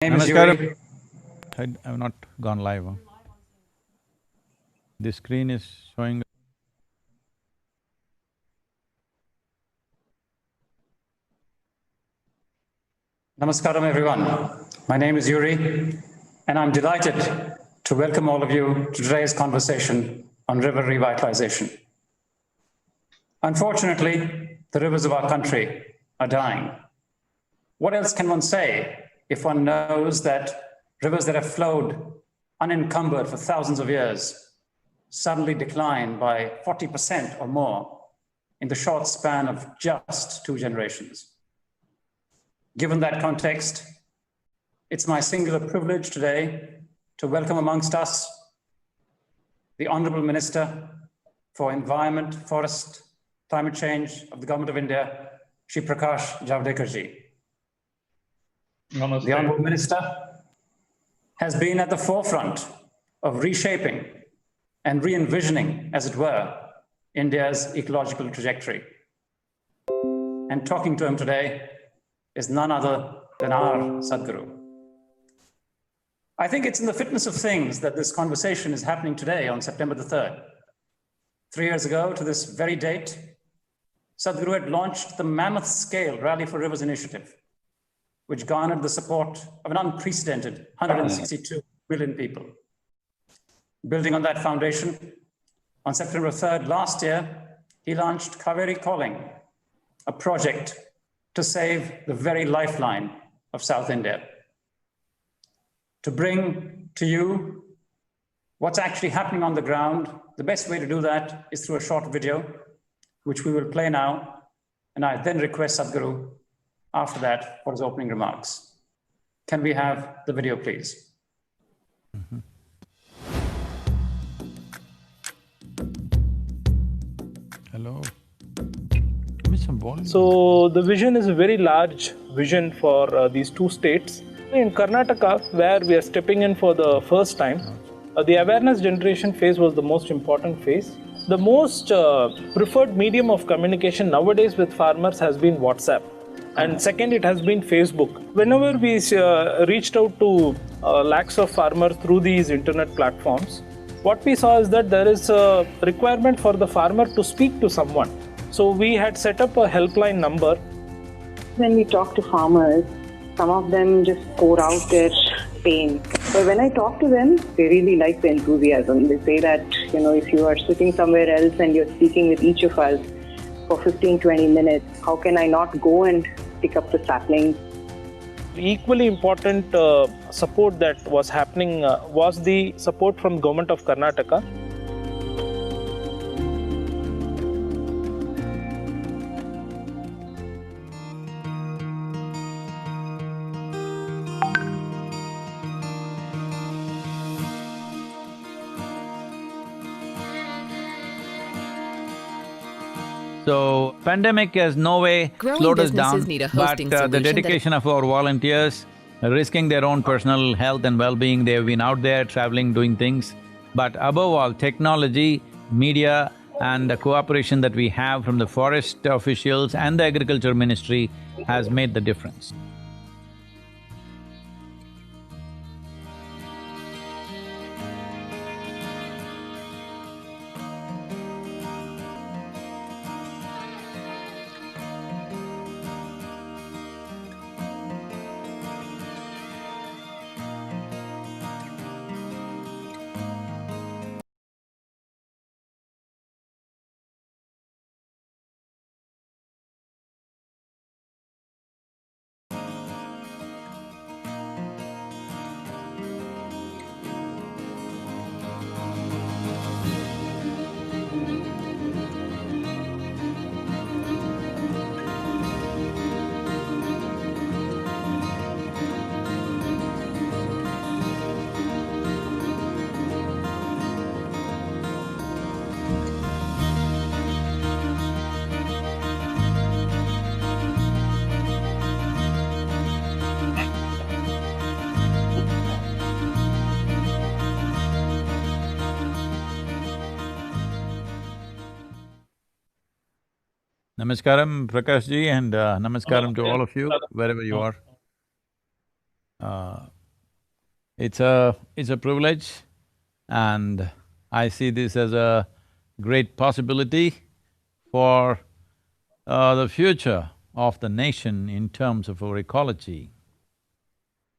My name is Namaskaram. Yuri. I've not gone live, huh? This screen is showing… Namaskaram, everyone. My name is Yuri, and I'm delighted to welcome all of you to today's conversation on river revitalization. Unfortunately, the rivers of our country are dying. What else can one say if one knows that rivers that have flowed unencumbered for thousands of years suddenly decline by 40% or more in the short span of just 2 generations? Given that context, it's my singular privilege today to welcome amongst us the Honorable Minister for Environment, Forest, Climate Change of the Government of India, Shri Prakash Javadekar ji. Namaste. The Honorable Minister has been at the forefront of reshaping and re-envisioning, as it were, India's ecological trajectory. And talking to him today is none other than our Sadhguru. I think it's in the fitness of things that this conversation is happening today on September the 3rd. 3 years ago, to this very date, Sadhguru had launched the mammoth-scale Rally for Rivers initiative, which garnered the support of an unprecedented 162 million people. Building on that foundation, on September 3rd last year, he launched Kaveri Calling, a project to save the very lifeline of South India. To bring to you what's actually happening on the ground, the best way to do that is through a short video, which we will play now, and I then request Sadhguru after that for his opening remarks. Can we have the video, please? Hello? Give me some volume. So the vision is a very large vision for these two states. In Karnataka, where we are stepping in for the first time, the awareness generation phase was the most important phase. The most preferred medium of communication nowadays with farmers has been WhatsApp. And second, it has been Facebook. Whenever we reached out to lakhs of farmers through these internet platforms, what we saw is that there is a requirement for the farmer to speak to someone. So we had set up a helpline number. When we talk to farmers, some of them just pour out their pain. But when I talk to them, they really like the enthusiasm. They say that, if you are sitting somewhere else and you're speaking with each of us for 15-20 minutes, how can I not go and pick up the saplings? Equally important support that was happening was the support from Government of Karnataka. So, pandemic has no way Growing slowed us businesses down, need a but hosting the solution that- dedication of our volunteers, risking their own personal health and well-being, they've been out there traveling, doing things. But above all, technology, media and the cooperation that we have from the forest officials and the agriculture ministry has made the difference. Namaskaram, Prakash ji, and namaskaram to all of you, wherever you are. Uh, it's a privilege, and I see this as a great possibility for the future of the nation in terms of our ecology.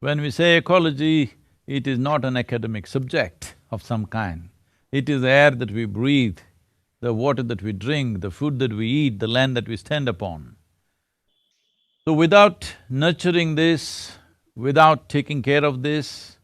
When we say ecology, it is not an academic subject of some kind. It is the air that we breathe, the water that we drink, the food that we eat, the land that we stand upon. So without nurturing this, without taking care of this,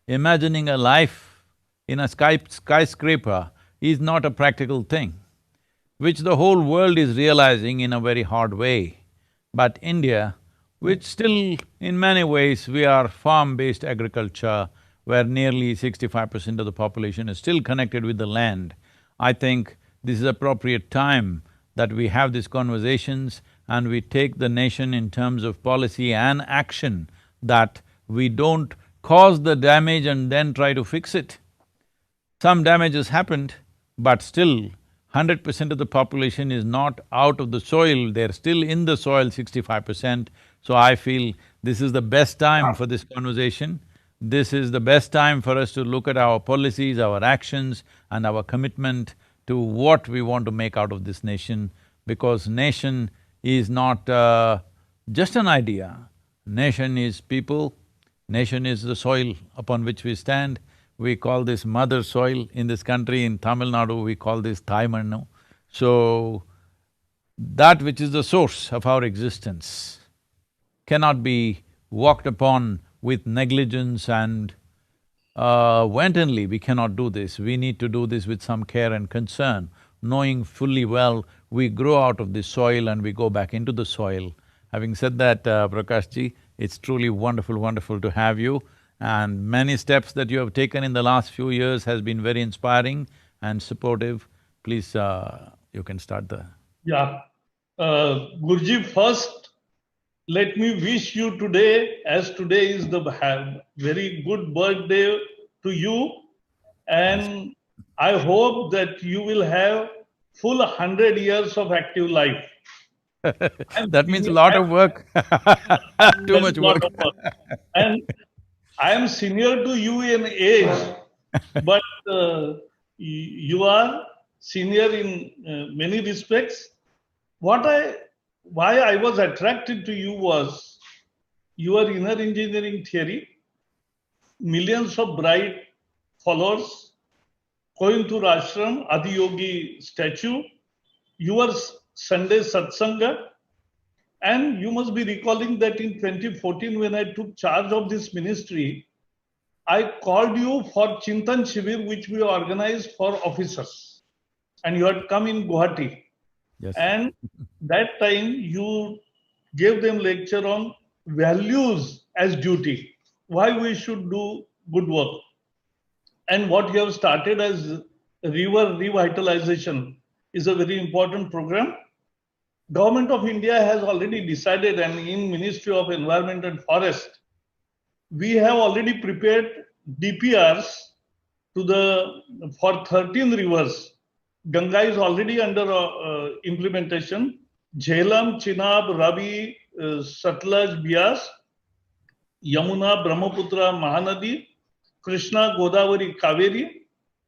imagining a life in a skyscraper is not a practical thing, which the whole world is realizing in a very hard way. But India, which still in many ways we are farm-based agriculture, where nearly 65% of the population is still connected with the land, I think this is appropriate time that we have these conversations and we take the nation in terms of policy and action, that we don't cause the damage and then try to fix it. Some damage has happened, but still 100% of the population is not out of the soil, they're still in the soil, 65%. So I feel this is the best time for this conversation. This is the best time for us to look at our policies, our actions and our commitment to what we want to make out of this nation, because nation is not just an idea. Nation is people, nation is the soil upon which we stand. We call this mother soil in this country. In Tamil Nadu, we call this Thai Mannu. So, that which is the source of our existence cannot be walked upon with negligence and wantonly. We cannot do this. We need to do this with some care and concern, knowing fully well we grow out of this soil and we go back into the soil. Having said that, Prakashji, it's truly wonderful to have you, and many steps that you have taken in the last few years has been very inspiring and supportive. Please, you can start the… Yeah. Guruji, first, let me wish you today, as today is the very good birthday to you, and I hope that you will have full 100 years of active life. That means a lot of work too much work. And I am senior to you in age, but you are senior in many respects. Why I was attracted to you was your inner engineering theory, millions of bright followers, Koimbatore Ashram, Adiyogi statue, your Sunday Satsanga, and you must be recalling that in 2014 when I took charge of this ministry, I called you for Chintan Shivir, which we organized for officers, and you had come in Guwahati. Yes. And that time you gave them lecture on values as duty, why we should do good work. And what you have started as river revitalization is a very important program. Government of India has already decided, and in Ministry of Environment and Forest, we have already prepared DPRs for 13 rivers. Ganga is already under implementation. Jhelum, Chenab, Ravi, Satluj, Bias, Yamuna, Brahmaputra, Mahanadi, Krishna, Godavari, Kaveri,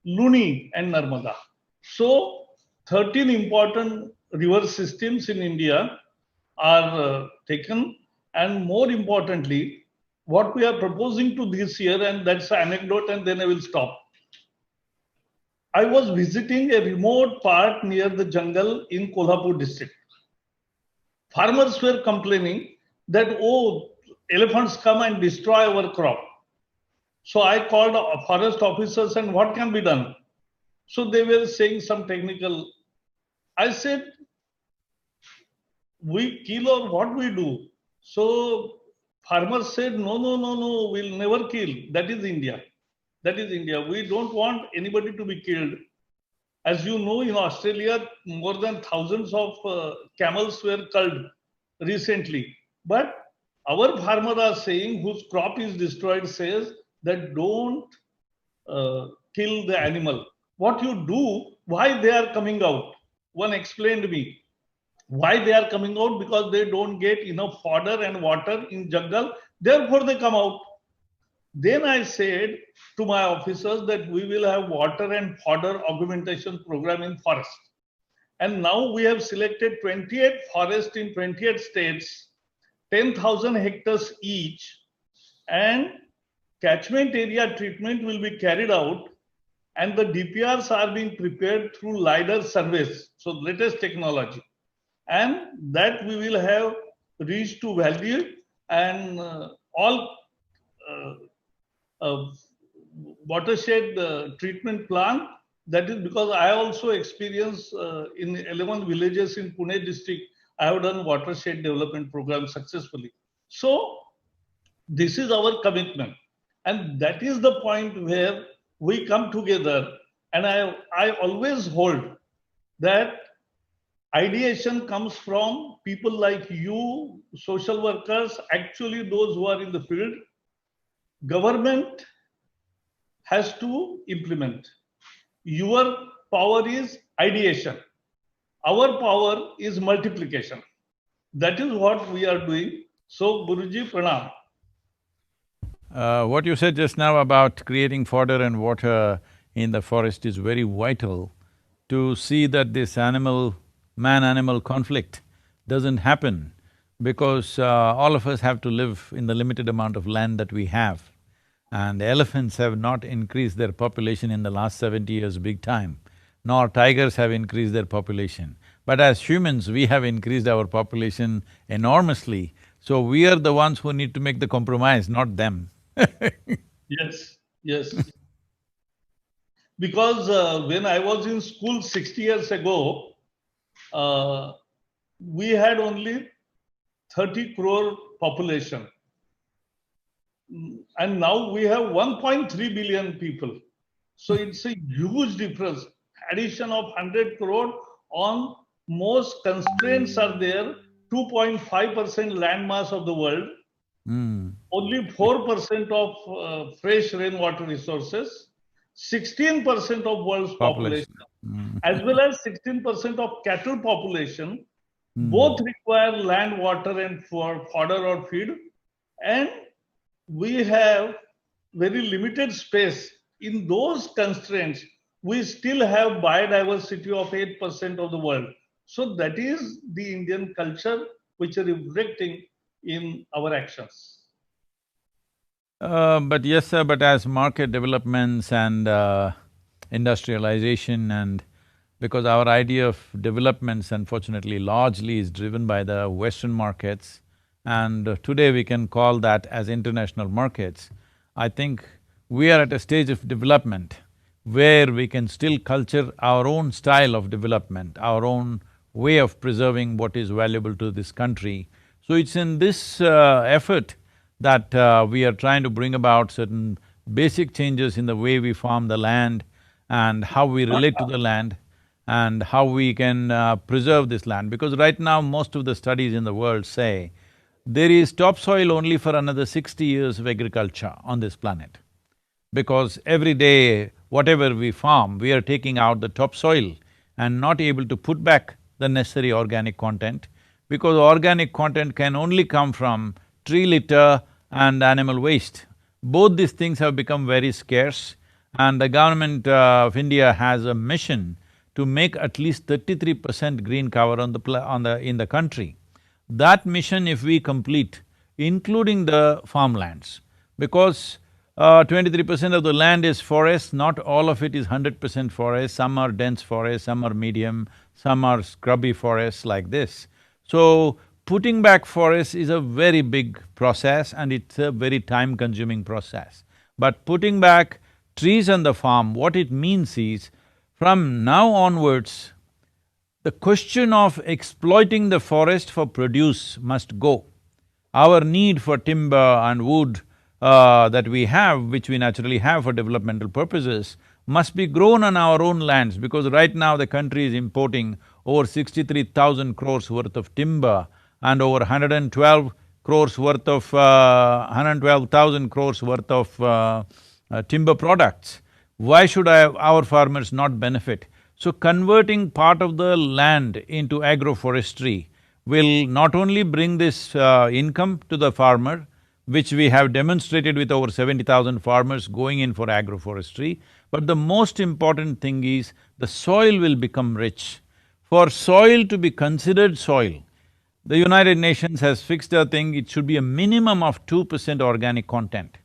Luni and Narmada. So 13 important river systems in India are taken, and more importantly, what we are proposing to this year, and that's an anecdote and then I will stop. I was visiting a remote part near the jungle in Kolhapur district. Farmers were complaining that, oh, elephants come and destroy our crop. So I called forest officers and what can be done? So they were saying some technical. I said, we kill or what we do? So farmers said, no, we'll never kill. That is India. That is India. We don't want anybody to be killed. As you know, in Australia, more than thousands of camels were culled recently. But our farmers are saying, whose crop is destroyed, says that don't kill the animal. What you do, why they are coming out? One explained me why they are coming out, because they don't get enough fodder and water in jungle. Therefore, they come out. Then I said to my officers that we will have water and fodder augmentation program in forest. And now we have selected 28 forests in 28 states, 10,000 hectares each, and catchment area treatment will be carried out, and the DPRs are being prepared through LiDAR surveys, so latest technology. And that we will have reached to value, and all watershed treatment plant. That is because I also experience in 11 villages in Pune district, I have done watershed development program successfully. So this is our commitment. And that is the point where we come together. And I always hold that ideation comes from people like you, social workers, actually those who are in the field. Government has to implement. Your power is ideation. Our power is multiplication. That is what we are doing. So, Guruji, pranam. What you said just now about creating fodder and water in the forest is very vital to see that this man-animal conflict doesn't happen, because all of us have to live in the limited amount of land that we have. And elephants have not increased their population in the last 70 years big time, nor tigers have increased their population. But as humans, we have increased our population enormously, so we are the ones who need to make the compromise, not them. Yes, yes. Because when I was in school 60 years ago, we had only 30 crore population. And now we have 1.3 billion people. So it's a huge difference. Addition of 100 crore on most constraints are there, 2.5% land mass of the world, only 4% of fresh rainwater resources, 16% of world's population, as well as 16% of cattle population, both require land, water and fodder or feed. And we have very limited space. In those constraints, we still have biodiversity of 8% of the world. So that is the Indian culture which are reflecting in our actions. But yes, sir, but as market developments and industrialization, and because our idea of developments unfortunately largely is driven by the Western markets, and today we can call that as international markets, I think we are at a stage of development where we can still culture our own style of development, our own way of preserving what is valuable to this country. So it's in this effort that we are trying to bring about certain basic changes in the way we farm the land and how we relate to the land and how we can preserve this land. Because right now, most of the studies in the world say there is topsoil only for another 60 years of agriculture on this planet. Because every day, whatever we farm, we are taking out the topsoil and not able to put back the necessary organic content, because organic content can only come from tree litter and animal waste. Both these things have become very scarce, and the government of India has a mission to make at least 33% green cover in the country. That mission if we complete, including the farmlands, because 23% of the land is forest, not all of it is 100% forest, some are dense forest, some are medium, some are scrubby forests like this. So, putting back forests is a very big process and it's a very time-consuming process. But putting back trees on the farm, what it means is, from now onwards, the question of exploiting the forest for produce must go. Our need for timber and wood that we have, which we naturally have for developmental purposes, must be grown on our own lands, because right now the country is importing over 63,000 crores worth of timber and over 112 crores worth of… 112,000 crores worth of timber products. Why should our farmers not benefit? So converting part of the land into agroforestry will not only bring this income to the farmer, which we have demonstrated with over 70,000 farmers going in for agroforestry. But the most important thing is the soil will become rich. For soil to be considered soil, the United Nations has fixed a thing, it should be a minimum of 2% organic content.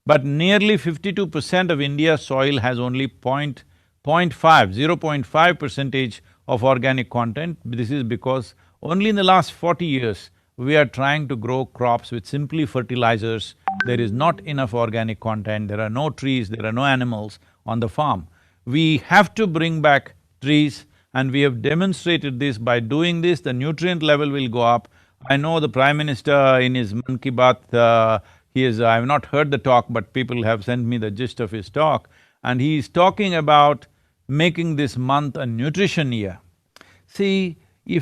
But nearly 52% of India's soil has only 0.5 percentage of organic content. This is because only in the last 40 years, we are trying to grow crops with simply fertilizers. There is not enough organic content, there are no trees, there are no animals on the farm. We have to bring back trees, and we have demonstrated this. By doing this, the nutrient level will go up. I know the Prime Minister in his Mann Ki Baat, I've not heard the talk, but people have sent me the gist of his talk, and he is talking about making this month a nutrition year. See,